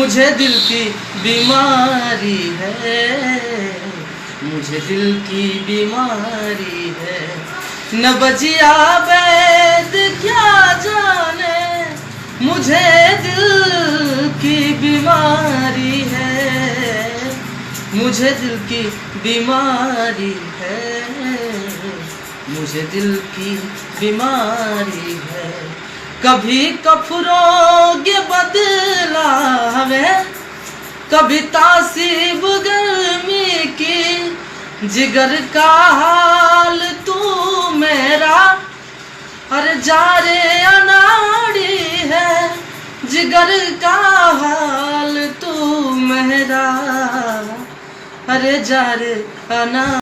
मुझे दिल की बीमारी है, मुझे दिल की बीमारी है। न बजिया वैद क्या जाने, मुझे दिल की बीमारी है, मुझे दिल की बीमारी है, मुझे दिल की बीमारी है। कभी कफरोग बदला हमें, कभी तासीब गर्मी की, जिगर का हाल तू मेरा, अरे जारे अनाड़ी है, जिगर का हाल तू मेरा, अरे जारे अना